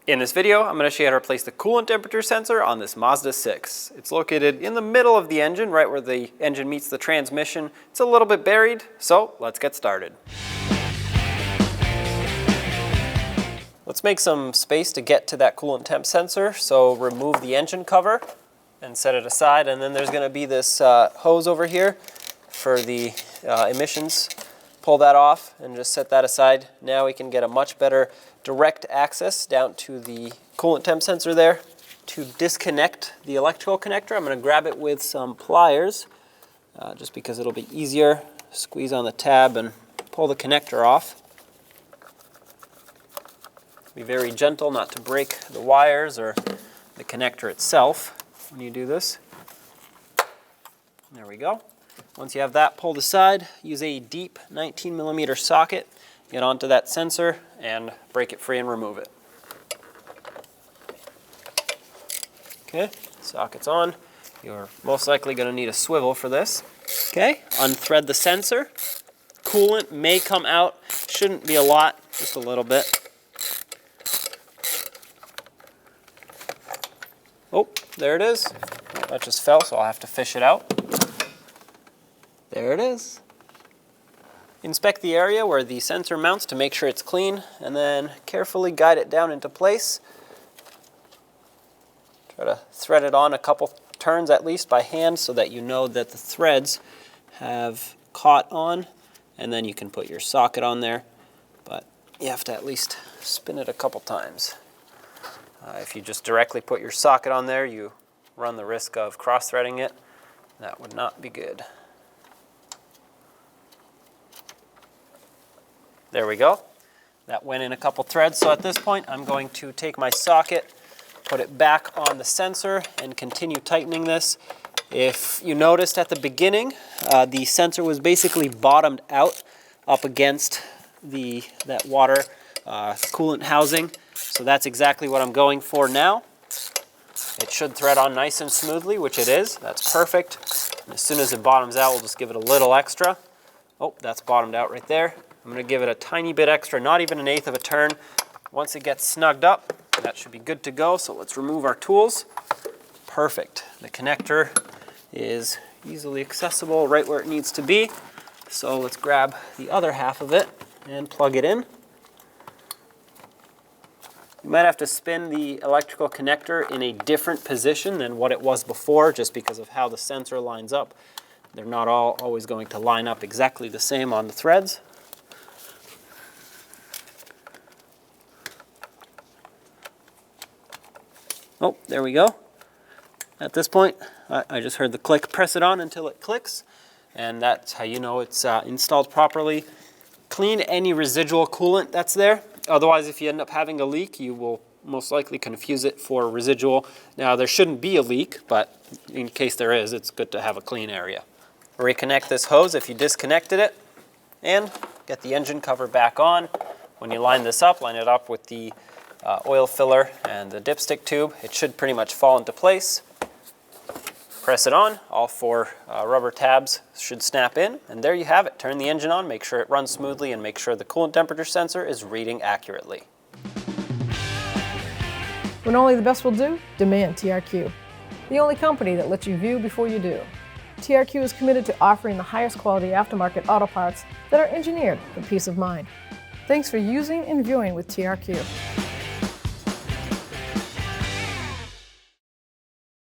In this video, I'm going to show you how to replace the coolant temperature sensor on this Mazda 6. It's located in the middle of the engine, right where the engine meets the transmission. It's a little bit buried, so let's get started. Let's make some space to get to that coolant temp sensor, so remove the engine cover and set it aside, and then there's going to be this hose over here for the emissions. Pull that off and just set that aside. Now we can get a much better direct access down to the coolant temp sensor there. To disconnect the electrical connector, I'm going to grab it with some pliers, just because it'll be easier. Squeeze on the tab and pull the connector off. Be very gentle not to break the wires or the connector itself when you do this. There we go. Once you have that pulled aside, use a deep 19mm socket, get onto that sensor and break it free and remove it. Okay, socket's on. You're most likely going to need a swivel for this. Okay, unthread the sensor. Coolant may come out, shouldn't be a lot, just a little bit. Oh, there it is. That just fell, so I'll have to fish it out. There it is. Inspect the area where the sensor mounts to make sure it's clean, and then carefully guide it down into place. Try to thread it on a couple turns at least by hand so that you know that the threads have caught on, and then you can put your socket on there, but you have to at least spin it a couple times. If you just directly put your socket on there, you run the risk of cross-threading it. That would not be good. There we go. That went in a couple threads. So at this point, I'm going to take my socket, put it back on the sensor, and continue tightening this. If you noticed at the beginning, the sensor was basically bottomed out up against that water coolant housing. So that's exactly what I'm going for now. It should thread on nice and smoothly, which it is. That's perfect. And as soon as it bottoms out, we'll just give it a little extra. Oh, that's bottomed out right there. I'm going to give it a tiny bit extra, not even 1/8 of a turn. Once it gets snugged up, that should be good to go. So let's remove our tools. Perfect. The connector is easily accessible right where it needs to be. So let's grab the other half of it and plug it in. You might have to spin the electrical connector in a different position than what it was before, just because of how the sensor lines up. They're not always going to line up exactly the same on the threads. Oh, there we go. At this point, I just heard the click. Press it on until it clicks, and that's how you know it's installed properly. Clean any residual coolant that's there. Otherwise, if you end up having a leak, you will most likely confuse it for residual. Now, there shouldn't be a leak, but in case there is, it's good to have a clean area. Reconnect this hose if you disconnected it, and get the engine cover back on. When you line this up, line it up with the oil filler and the dipstick tube. It should pretty much fall into place. Press it on. All 4 rubber tabs should snap in, and there you have it. Turn the engine on, make sure it runs smoothly, and make sure the coolant temperature sensor is reading accurately. When only the best will do, demand TRQ. The only company that lets you view before you do. TRQ is committed to offering the highest quality aftermarket auto parts that are engineered for peace of mind. Thanks for using and viewing with TRQ.